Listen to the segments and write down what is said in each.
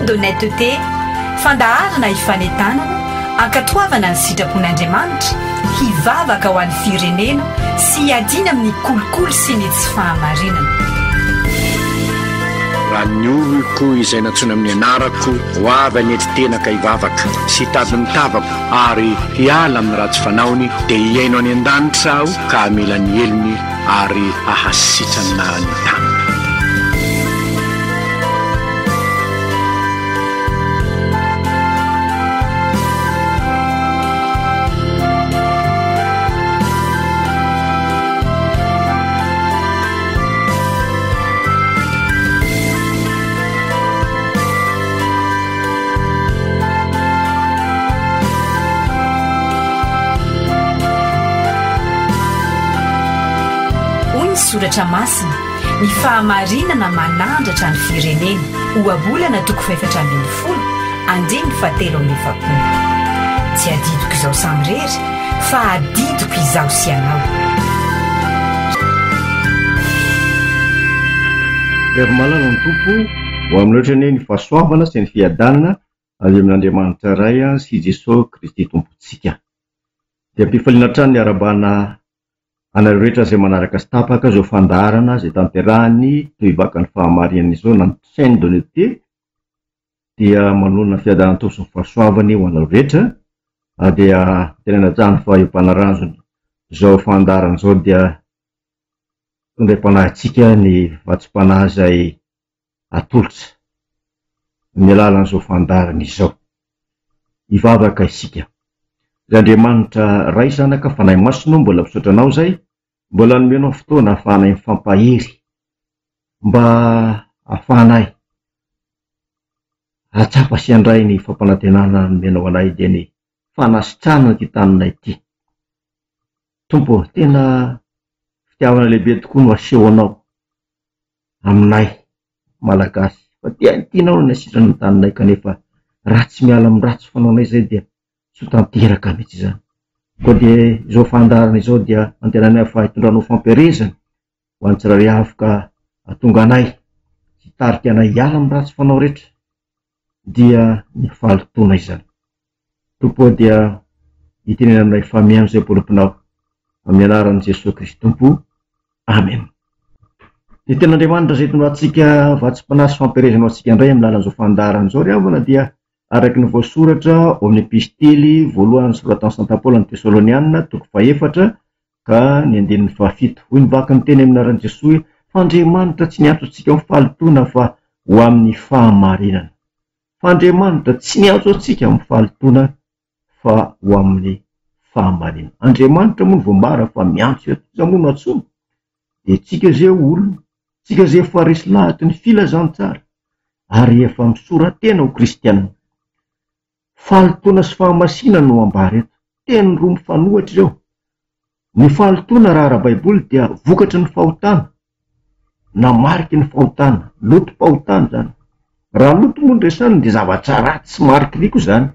d'honnêteté fandaharana hifanentanana ankatoavana ny sitrapon'andriamanitra hivavaka ho an'ny firenena sy hiadina amin'ny kolokolo sy ny tsy fahamarinana. raha ny olo koa izay natsoina amin'ny anarako ho avy anety tenaka hivavaka sy tady mitavako ary hiala amin'ny ratsy fanaony dia hiaino any an-danitra aho ka hamela ny elony ary hahasitrana ny tany. soratra masina ny fahamarinana manandratra ny firenena oabolana 710 andiny fatelo amin'ny efapolo. Tsy adidiko izao samy rery fa adidiko izaho sy anao. Rehefa malala ny tompo ho amin'ny ohatrany ny fahasoavana sy ny fiadanana avy amin'Andriamanitra ray sy Jesosy Kristy tompontsika. Dia ampifaliana hatrany ny arabana anareo rehetra izay manaraka sy tapaka izao fandaharana izay tanterahany toy hivaka ny fahamarinana izao na chaîne d'honnêteté dia manonona fiadanana toy sy ny fahasoavany ho anareo rehetra. Dia tena najany fa io mpanaranjony izao fandaharana izao dia tonga hipanahitsika ny vatsim-panahy izay atolotra amin'ny alalan'izao fandaharana izao. Hivavaka isika. Andriamanitra ray zanaka fanahy masino mbola misotranao zay, mbola nomenao fotoana ahafahanay mifampahery mba ahafahanay atsapa sy andray ny fampanantenana nomenao anay dia ny fanasitrana ty taninay ity. Tompo, tena fitiavana lehibe tokoa no aseho anao aminay malagasy fa tianao ny asitrana ny taninay kanefa ratsy miala amin'ny ratsy fanaonay zay dia so tanteraka mihitsy zany. Koa dia izao fandaharana izao dia antenanay fa hitondranao fampiarezana ho an'ny tsirairay afaka atonga anay sy tarika anay hiala amin'ny ratsy fanao rehetra dia ny fahalotona izany. Tompo dia hitenena aminay fa miano izay bolopinao amin'ny anaran'i Jesosy Kristy Tompo. Amen. Ny ten'Andriamanitra izay tondratsika vatsim-panahy sy fampiarezana antsika indray amin'ny lalan'izao fandaharana izao ry havana dia araky ny voasoratra ao amin'ny epistely voalohany soratan'i Saint Paoly any Tesalonianina 4 ka ny 7. Hoy mivaka ny teny amin'ny anaran'i Jesosy fa Andriamanitra tsy niantso antsika amin'ny fahalotona fa ho amin'ny fahamarinana. Fa Andriamanitra tsy niantso antsika amin'ny fahalotona fa ho amin'ny fahamarinana. Andriamanitra moa ny voambara fa miantso zamono atsony dia tsika zay olona, tsika zay efa resy lahatra ny filazantsara ary efa misoratena ho kristianina. Fahalotona sy fahamasina no ambara eto. Teny roa mifanohitra ireo. Ny fahalotona raha ara-baiboly dia vokatry ny fahotana, na mariky ny fahotana, lotom-pahotana zany. Raha loto moa ndresany dia zavatra ratsy sy mariky riko zany.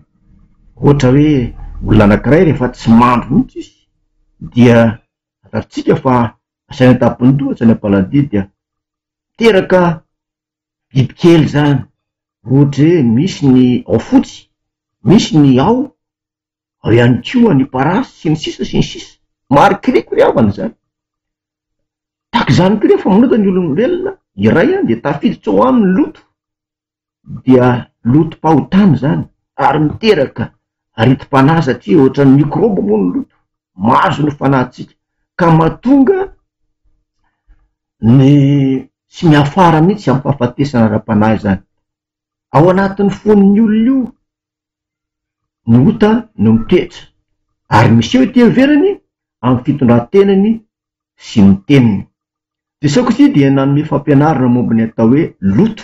Ohatra hoe olona anankiray rehefa tsy mandro mihitsy izy dia ataritsika fa asaina tapiny toa asaina paladi dia teraka bibikely zany. Ohatra hoe misy ny ao fotsy, misy ny ao ihany koa ny parasy sy ny sisa sy ny sisa. Marikiriko ry havana zany. Tahaka izany koa rehefa manota ny olombelona iray dia tafiditra ao aminy loto dia lotom-pahotana zany ary miteraka areti-panahy satria ohatra ny mikroba moa ny loto mahazo ny fanahintsika ka mahatonga ny sy miafara mihitsy amin'ny fahafatesana ara-panahy zany. Ao anatin'ny fon'ny olona io ny ota no mitetra ary misy eo ity heverany amin'ny fitondran-tenany sy ny teniny. Jesosy Kristy dia nanome fampianarana momba ny atao hoe loto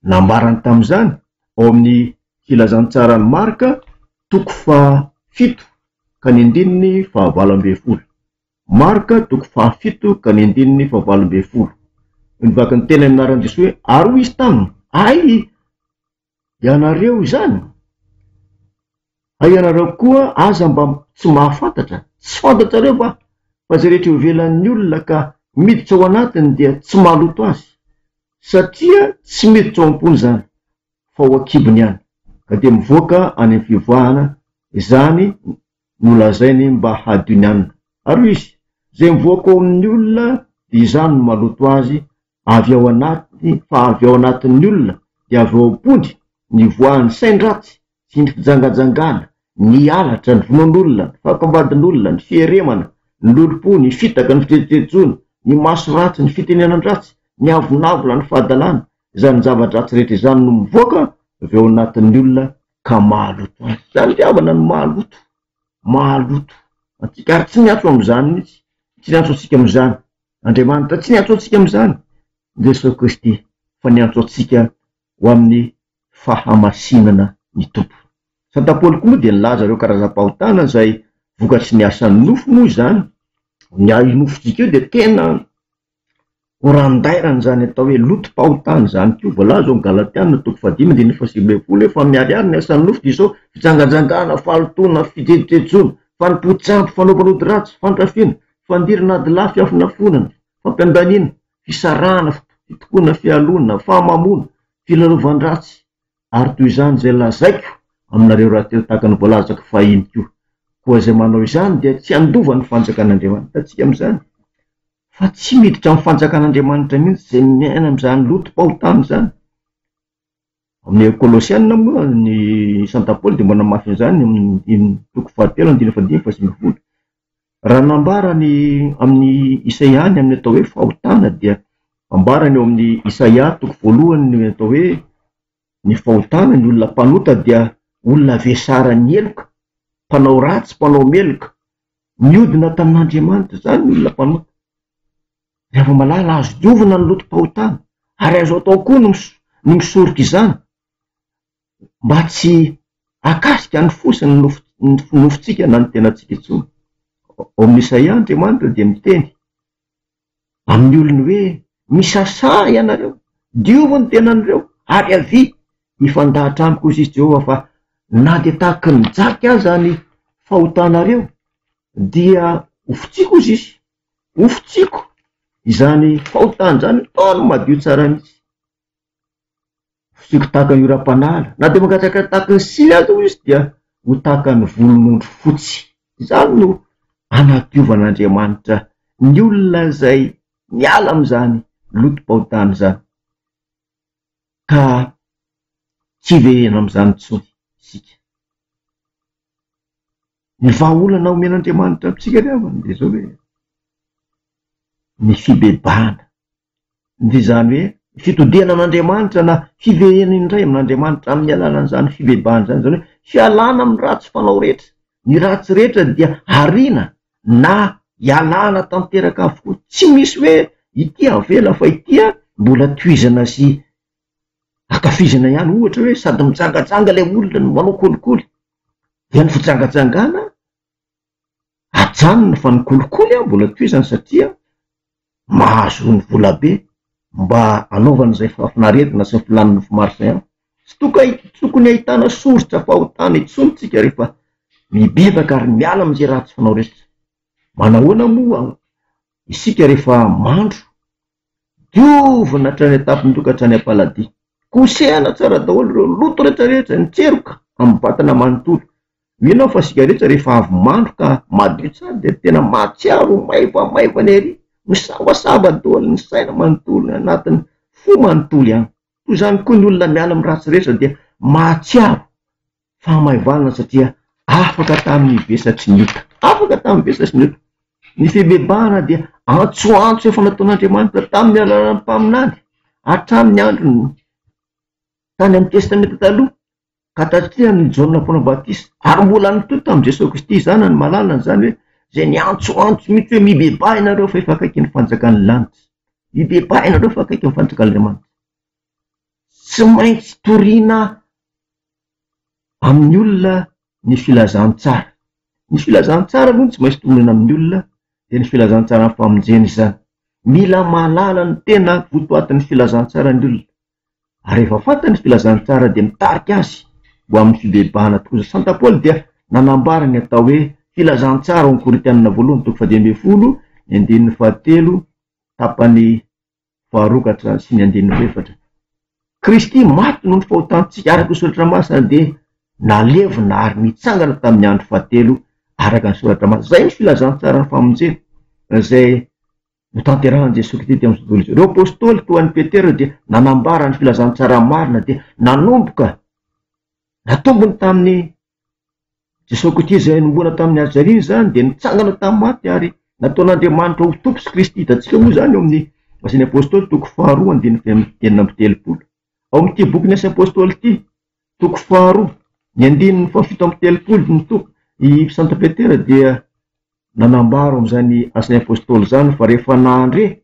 nambarany tamin'izany ao amin'ny filazantsara ny Marka 7 ka ny 7:20. Marka 7 ka ny 7:20. Nivaka ny tena amin'ny anaran'i Jesosy hoe ary hoy izy taminy, ay ianareo izany, ay ianareo koa aza mba tsy mahafantatra, tsy fantatrareo fa zay rehetra ivelan'ny olona ka miditra ao anatiny dia tsy mahaloto azy, satria tsy miditra ao am-pony zany fa ho akibony ihany ka de mivoaka any amin'ny fivoahana izany nolazainy mba hadinianina ary izy zay mivoaka ao amin'ny olona de izany no maloto azy avy ao anaty fa avy ao anatin'ny olona de avy ao am-pody ny voahany saindratsy sy ny fijangajangana ny alatra ny vonon'olona ny fakambadin'olona ny fieremana ny lolo-po ny fitaka ny fitetetejona ny maso ratsy ny fitenenan-dratsy ny avonavola ny fahadalàna izany zava-dratsy rehetra izany no mivoaka avy ao anatin'ny olona ka mahaloto azy zany tiavana ny mahaloto atsika ary tsy niatso am'izany mihitsy tsy niatso atsika am'izany Andriamanitra tsy niatso atsika am'izany Jesosy Kristy fa niatso atsika ho amin'ny fahamasinana ny tompo. Santa Paoly koa moa dia nilaza ireo karazam-pahotana izay vokatry ny asan'ny nofo moa izany. Ny nofotsika io dia tena orandairana izany atao hoe lotom-pahotana izany koa. Voalaza ao Galatiana 5:20 efa miariary ny asan'ny nofo dia izao fijangajangana, fahalotona, fitetejona, fanompotsamby, fanaovan'ody ratsy, fantrafiana, fandirana ady lahy, fiafonafonana, fampiandaniana, fisarahana, fitokoana, fialonana, fahamamona, filarovan-dratsy. Ary toy izany izay lazaiko aminareo rahateo tahaka ny voalazako fahiny koa. Koa izay manao izany dia tsy andova ny fanjakan'Andriamanitra atsika amin'izany. Fa tsy miditra amin'ny fanjakan'Andriamanitra mihitsy izay miaina amin'izany lotom-pahotana izany. Amin'ny Kolosiana moa ny Santa Paoly dia mbola mafy izany amin'ny 2:7-9. Raha nambarany amin'ny Isaiany amin'ny atao hoe fahotana dia ambarany eo amin'ny Isaia 1 ny atao hoe ny fahotana ny olona mpanota dia olona vesara ny eloka, mpanao ratsy, mpanao meloka, miodina tamin'Andriamanitra zany ny olona mpanota. Rehefa malala azo diovina ny lotom-pahotana ary azo atao koa ny misoroka izany mba tsy akasika ny fosiny ny nofontsika na ny tenantsika intsony. Ao amin'ny Isaia Andriamanitra dia miteny amin'ny olony hoe misasa ianareo, diovy ny tenanireo ary avy ifandahatra amiko izy Jehova fa na dia tahaka ny jaky aza ny fahotanareo dia ofotsiko izy izy, ofotsiko izany fahotana izany taony madio tsara mihitsy. Ofotsiko tahaka ny oram-panala, na dia mangatsaka tahaka ny sily azy izy dia ho tahaka ny volon'ondry fotsy. Izany no anadiovan'Andriamanitra ny olona izay miala amin'izany lotom-pahotana izany. Ka tsy vehena amin'izany intsony isika. Ny vahaolana omen'Andriamanitra amintsika rehefa dia zao hoe ny fibebahana. Dia izany hoe fitodiana an'Andriamanitra na fivehena indray amin'Andriamanitra amin'ny alalan'izany fibebahana izany, izany hoe fialana amin'ny ratsy fanao rehetra. Ny ratsy rehetra dia ariana na ialana tanteraka avokoa. Tsy misy hoe ity avela fa ity mbola tohizana sy akafizana ihany. Ohatra hoe sady mijangajanga ilay olona no manao kolikoly dia ny fijangajangana ajanona fa ny kolikoly mbola tohizana satria mahazo ny vola be mba anaovana izay fahafinaretina sy ny filaniny fimarisa. Tsy tokony ahitana soritra fahotana intsonytsika rehefa mibebaka ary miala amin'izay ratsy fanao rehetra. Manahoana moa isika rehefa mandro diovina hatrany atapy nitoka hatrany am-paladia, kosehana tsara daholo ireo loto rehetrarehetra nitseroka amin'ny vatana manontolo. Mino fa isika rehetra rehefa avy mandro ka madio tsara dia tena mahatsiaro maivamaivana ery, misabasaba daholo ny saina manontolo anatin'ny fo manontolo ihany. Toy izany koa ny olona miala amin'ny ratsy rehetra dia mahatsiaro fahamaivana satria afaka tamin'ny vesatry ny ota, afaka tamin'ny vesatry ny ota. Ny fibebahana dia antsoantso efa nataon'Andriamanitra tamin'ny alalan'ny mpaminany hatramin'ny androny tany amin'ny testamenta taloha ka tatrihan'ny Jaona Mpanambatiana ary mbola nitoy tamin'i Jesosy Kristy. Zany ny malalana zany hoe zay ny antsoantso mihitsy hoe mibebaha ianareo fa efa akaiky ny fanjakan'ny lanitra, mibebaha ianareo fa akaiky ny fanjakan'Andriamanitra. Tsy maintsy toriana amin'ny olona ny filazantsara. Ny filazantsara moa tsy maintsy tonona amin'ny olona dia ny filazantsara amin'ny famonjena izany. Mila mahalala ny tena votoatin'ny filazantsara ny olona. Ary rehefa fantany filazantsara dia mitarika azy ho amin'ny fibebahana tokoa. Santa Paoly dia nanambara ny atao hoe filazantsara ao amin'ny Korinthianina 1:2-7, tapany 2 sy ny 4. Kristy maty noho ny fahotantsika araka ny soratra masina dia nalevina ary nitsangana tamin'ny andro fahatelo araka ny soratra masina. Zay ny filazantsara ny famonjena izay notanterahan Jesosy Kristy tamin'ny tontolo izao. Ireo apôstôly toa ny Petera dia nanambara ny filazantsara marina dia nanomboka natombony tamin'ny Jesosy Kristy izay nombona tamin'ny Nazariny zany dia nitsangana tamin'ny maty ary nataon'Andriamanitra ho tompo sy Kristy. Hitantsika moa zany eo amin'ny Asan'ny Apôstôly toko 2:2 ao amin'ity boky ny Asa Apôstôly ity toko 2:7 i Santa Petera dia nanambara amin'izany Asan'ny Apôstôly zany fa rehefa nandre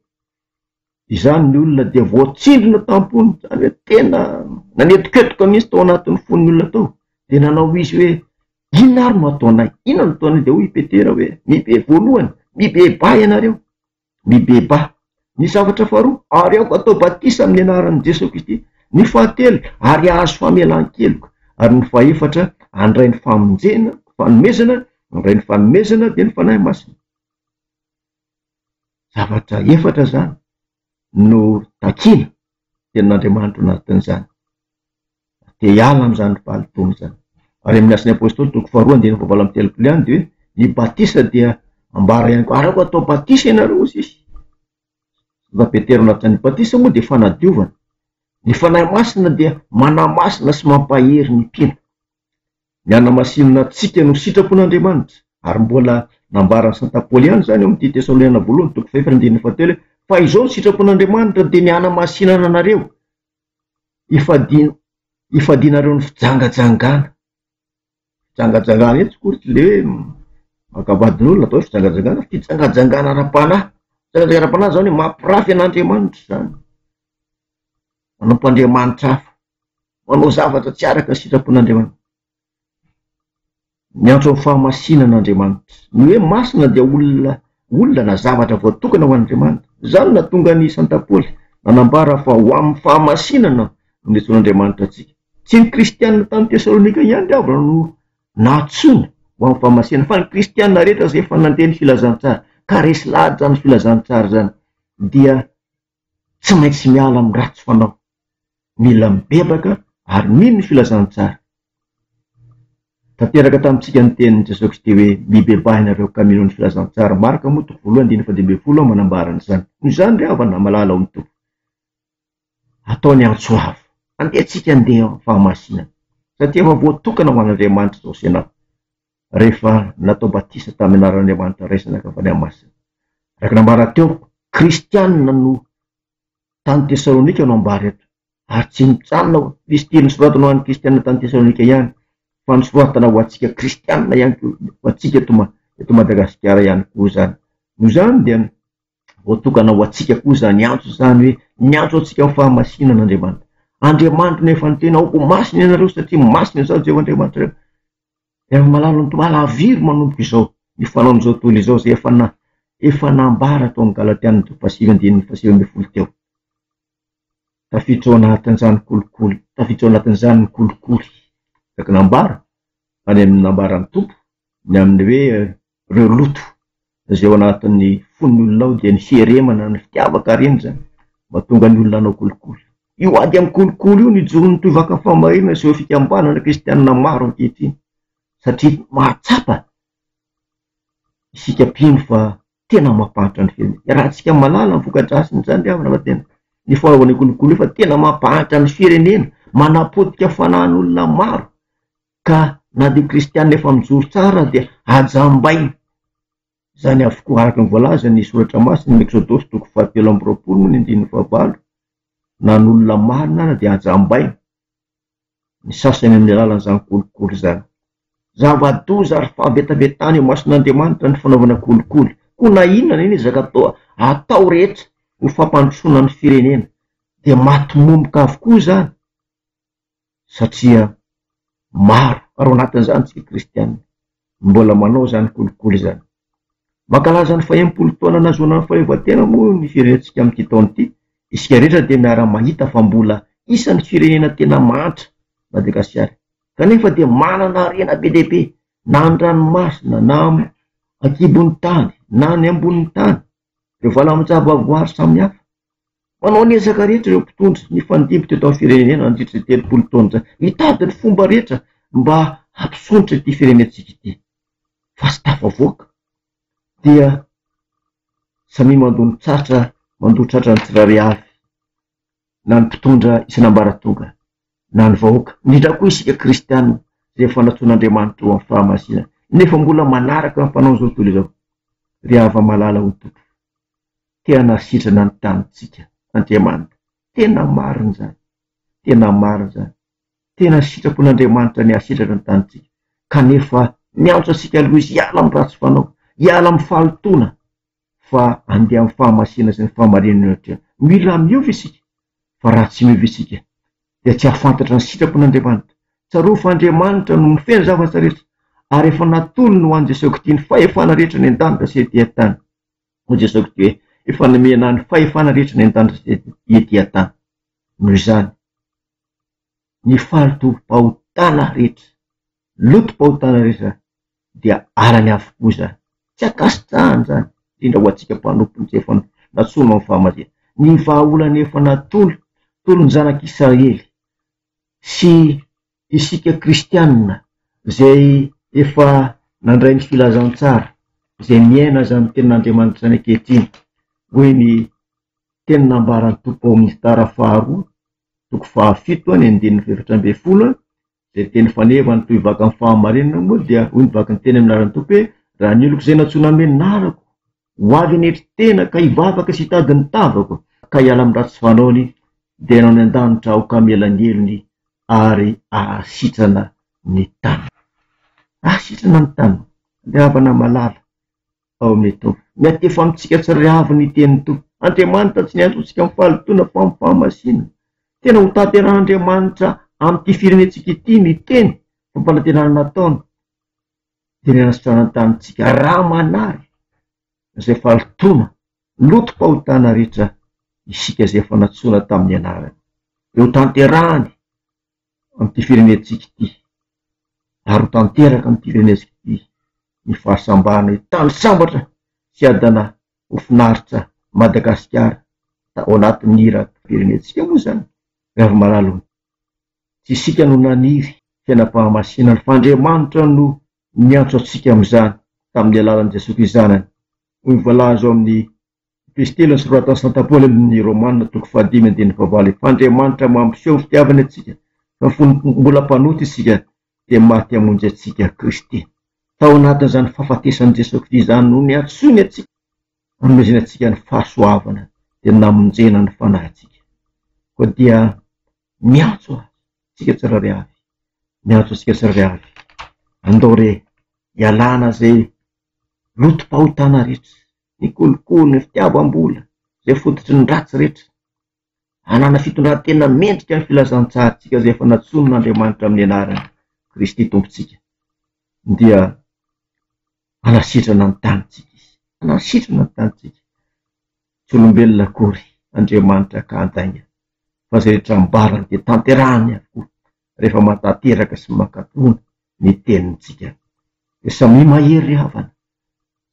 izany ny olona dia voatsindrona tampony, zany hoe tena nanetoketoka mihitsy tao anatin'ny fon'ny olona tao. Dia nanao izy hoe inona ary no ataonay? Inona no ataonay? Dia hoy Petera hoe mibe voalohany, mibeba ianareo, mibeba. Ny zavatra faharoa, ary aoko atao batisa amin'ny anaran'i Jesosy Kristy. Ny fahatelo, ary azo famelan-keloka. Ary ny fahaefatra, andray ny fanomezana, andray ny fanomezana dia ny fanahy masina. Zavatra efatra zany no takina tenin'Andriamanitra anatin'izany. Dia hiala amin'izany palitony zany. Ary amin'ny Asan'ny Apôstôly toko 2:7 dia ny batisa dia ambara ihany koa, ary aoko atao batisa ianareo sisy. Va Petera anatin'ny batisa moa dia fanadiovana. Ny fanahy masina dia manamasina sy mampahery ny mpino. Ny anamasinana antsika no sitrapon'Andriamanitra. Ary mbola nambaran'ny Santa Paoly ihany zany amin'ity Tesaloniana voalohany toko 4:7 fa izao ny sitrapon'Andriamanitra dia ny anamasinana anareo. Ifadinareo ny fijangajangana. Fijangajangana eto koa tsy le makavadin'olona atao hoe fijangajangana, fijangajangana ara-panahy. Fijangajangana zany hoe mampirafy an'Andriamanitra zany. Manampo-Andriamanitra hafa, manao zavatra tsy araka ny sitrapon'Andriamanitra. Miantso amin'ny fahamasinan'Andriamanitra. Ny hoe masina dia olona na zavatra voatokana ho an'Andriamanitra. Zany na tonga ny Santa Paoly nanambara fa ho amin'ny fahamasinana no netsoan'Andriamanitra antsika. Tsy ny kristianina tamin'ny Tesalonika ihany diavana no natsoina ho amin'ny fahamasinana, fa ny kristianina rehetra izay efa nandeha ny filazantsara. Ka resy lahatra ny filazantsara zany dia tsy maintsy miala amin'ny ratsy fanao, mila mibebaka ary mino ny filazantsara. Tanteraka tamintsika ny tenin'i Jesosy Kristy hoe mibeba ianareo ka mino ny filazantsara. Marka moa toko 1:12 manambarana izany. Izany ry havana malala ao mitompo. Ataony antso avo. Andehantsika andeha fahamasinana. Satria efa voatokana ho an'Andriamanitra izao senao. Rehefa natao batisa tamin'ny anaran'Andriamanitra raisina ka fanahy masina. Raka nambara teo, kristianina no tany Tesalonika no ambara eto. Ary tsy mitsanona Kristy nosoratana ho an'ny kristianina tany Tesalonika ihany, fa nosoratana ho antsika kristianina ihany koa, ho antsika eto Madagasikara ihany koa zany. No zany dia voatokana ho antsika koa zany antso zany hoe niantso antsika amin'ny fahamasinan'Andriamanitra. Andriamanitra nefa ny tena aoko masina ianareo satria masina izao Jehovah Andriamanitra. Efa malalo ny malaviry manomboka izao ny fanaony izao tontolo izao zay efa nambara tao amin'ny Galatiana 5:7 teo. Tafiditra ao anatin'izany kolikoly, tafiditra ao anatin'izany ny kolikoly. Raka nambara any amin'ny nambaran'ny tompo ny amin'ny hoe reo loto izay ao anatin'ny fon'ny olona ao dia ny fieremana ny fitiavaka reny zany mahatonga ny olona anao kolikoly. Io ady amin'ny kolikoly io ny joron'ny tovaka famarina izay fikambanana kristianina maro ankehitriny. Satria mahatsapa isika mpino fa tena mampahatra ny firenena. Raha tsika malala ny vokadrasiny zany diavana fa tena ny fanaovana kolikoly fa tena mampahatra ny firenena, manapotika fanan'olona maro. Ka na dia kristianina efa mijoro tsara dia ajambaina. Zany avokoa araka ny voalaza ny soratra masina ny Exodosy toko 7:20 na n'olona marina dia ajambaina. Ny sasany amin'ny alalan'izany kolikoly zany. Zava-doza ary fahabetabetan'ny mason'Andriamanitra ny fanaovana kolikoly. Koa na inona iny zaka atao rehetra ho fampandrosoana ny firenena dia matomomboka avokoa zany. Satria maro ary ao anatin'izany tsika kristianina mbola manao zany kolikoly zany. Mankalaza ny 40 taona nahazoana ny fahaleovan-tena moa ny firenentsika amin'ity taona ity. Isika rehetra dia miara mahita fa mbola isan'ny firenena tena mantra Madagasikara. Kanefa dia manana harena be dehibe na an-dranomasina na ankibon'ny tany na ny ambonin'ny tany. Rehefa lamijavavoary samihafa manao ny ezaka rehetra ireo mpitondra ny fandimby teto amin'ny firenena nandritra 30 taona mitady ny fomba rehetra mba hampisonitra ity firenentsika ity. Fa tsy tafavoaka dia samy mandoa tratra ny tsirairay avy, na ny mpitondra isan'ambaratonga na ny vahoaka, indrindra koa isika kristianina izay fanatsoan'Andriamanitra eo amin'ny fahamasina, nefa mbola manaraka amin'ny mpanao izao tontolo izao. Ry hava malala ho tompo, tena sitrana ny tanitsika Andriamanitra, tena marina zany, tena marina zany, tena sitrapon'Andriamanitra ny asitrana ny tanitsika, kanefa miantso asika aloha izy hiala amin'ny ratsy fanao, hiala amin'ny fahalotona, fa andeha amin'ny fahamasina sy ny fahamarinana ohatra. Mila miovy isika, fa raha tsy miovy isika dia tsy hafantatra ny sitrapon'Andriamanitra. Tsaroa fa Andriamanitra no mifehy zavatra rehetra, ary efa natolony ho an'i Jesosy Kristy ny fahefana rehetra ny an-danitra sy ety an-tany. Ho Jesosy Kristy efa nomena ny fahefana rehetra ny an-danitra sy ety an-tany. Noho izany, ny fahalotom-pahotana rehetra, lotom-pahotana rehetra dia arany avokoa zany. Tsy akasitrahany zany, indrindra ho antsika mpanompony tsy efa natsoina amin'ny fahamasina. Ny vahaolana efa natolony zanak'Israely sy isika kristianina izay efa nandray ny filazantsara, izay miaina zany tenin'Andriamanitra zany ankehitriny, hoe ny teny nambarany tompo ao amin'ny tara faharoa toko 7:1-10 izay teny faneva ny toy vaka amin'ny fahamarinana moa dia hoy nivaky ny teny amin'ny anaran'ny tompo hoe raha ny oloko izay natsoina menarako ho avy anetry tena ka hivavaka sy hitady ny tavako ka hiala amin'ny ratsy fanaony dia hanao ny an-danitra aho ka miala ny elony ary ahasitrana ny tany. Ahasitrana ny tany. Ry havana malala ao amin'ny tompo, miatefa amintsika tsirairay avy ny tenin'ny tompo. Andriamanitra tsy niantsontsika amin'ny fahalotona fa amin'ny fahamasina. Tena ho tanteran'Andriamanitra amin'ity firenentsika ity ny teny fampanantenana nataony dia nianasitrana ny tanitsika raha manary izay fahalotona, lotom-pahotana rehetra isika izay efa natsoina tamin'ny anarany. Eo tanterahany amin'ity firenentsika ity, ary ho tanteraka amin'ity firenentsika ity ny fahasambahana tany sambatra sy adana ho finaritra Madagasikara ao anatin'ny iraka firenentsika moa zany. Rehefa malalo, tsy isika no naniry fiainam-pahamasina, fa Andriamanitra no niantso antsika amin'izany tamin'ny alalan'i Jesosy Kristy zanany. Hoy voalaza ao amin'ny episteliny soratan'i Saint Paoly amin'ny Romanina toko 5:15, fa Andriamanitra mampiseho fitiavany antsika, fa mbola mpanoty isika dia maty hamonjy antsika Kristy. Tao anatin'izany fahafatesan'i Jesosy Kristy zany no niantsony antsika, hanomezany antsika ny fahasoavana dia namonjena ny fanahintsika. Koa dia miantso antsika tsirairay avy, miantso antsika tsirairay avy, andao re hialana zay lotom-pahotana rehetra, ny kolokolo, ny fitiavam-bola, izay fototry ny ratsy rehetra, hanana fitondrantena mendrika ny filazantsaritsika izay efa natsonon'Andriamanitra amin'ny anarany Kristy tompontsika. Dia hanasitrana ny tanitsika izy, hanasitrana ny tanitsika. Tsy olombelona akory Andriamanitra ka antainga, fa izay rehetra mibarana dia tanterahany avokoa rehefa matanteraka sy mankatona ny tenintsika. Dia samy mahery havana,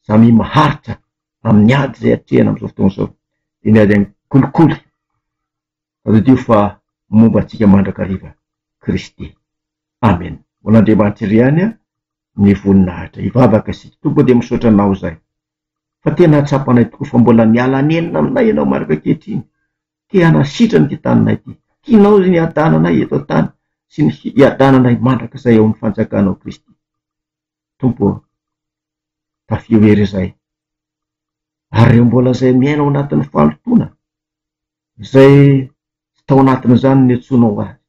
samy maharitra amin'ny ady izay hatrehana amin'izao fotoana izao, dia ny ady any kolikoly adio fa momba antsika mandrakariva Kristy. Amen. Vol'Andriamanitra iry ihany ny voninahitra hivavaka isika. Tompo dia misaotra anao zay, fa tena hatsapanay tokoa, fa mbola miala nenina aminay ianao marika ankehitriny, te hanasitrana ity taninay ity, tianao ny hadananay eto an-tany sy ny hiadananay mandraka izay ao amin'ny fanjakanao Kristy. Tompo, tafioery izay, ary reo mbola izay miaina ao anatin'ny fahalotona, izay tsy tao anatin'izany ny antsonao azy,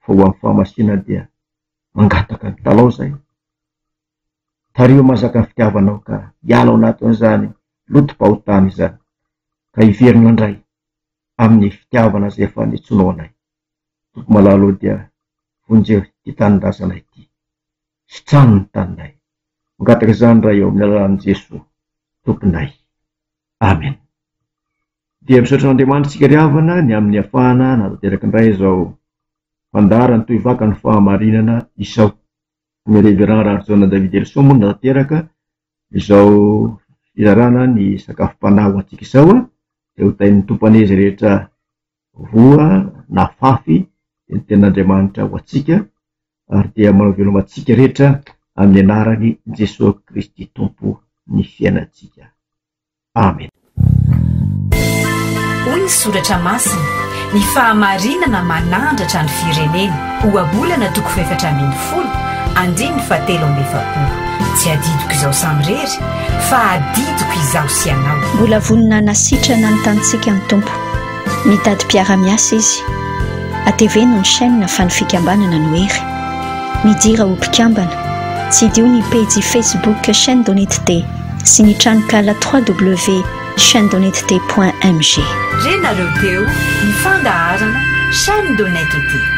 fa ho amin'ny fahamasina dia mangataka ny talao zay, tario mazaka ny fitiavanao ka hiala ao anatin'izany lotom-pahotana izany, ka hiverina indray amin'ny fitiavana izay efa nitsonao anay. Tompo malalo dia vonjeo ty tanindrazanay ity, sitrano ny taninay, mangataka izany ray eo amin'ny alalan'i Jesosy tomponay. Amen. Dia misaotra n'Andriamanitra tsika ry havana ny amin'ny afahana natanteraka indray izao fandarany toy vaka ny fahamarinana izao. Ny Révérend Rarzona David Elson moa natanteraka izao fizarana ny sakafom-panahy ho antsika izao de ho tain'ny tompan'izy rehetra voa na fafy de ny ten'Andriamanitra ho atsika ary dia manao veloma atsika rehetra amin'ny anarany Jesosy Kristy Tompo ny fiainantsika. Amen. Hoy ny soratra masina, ny fahamarinana manandratra ny firenena, ohabolana 710, andiny 720. Tsy adidiko izao samy rery fa adidiko izaho sy anao. Mbola vonina nasitrana ny tanitsika ny tompo, mitady mpiara-miasa izy. Ateveno ny chaîne fa ny fikambanana no hery, midira ho mpikambana. Tsy dio ny page Facebook chaîne d'honnêteté sy ny tranokala www.chaîne-d'honnêteté.mg. Renareo teo ny fandaharana chaîne d'honnêteté.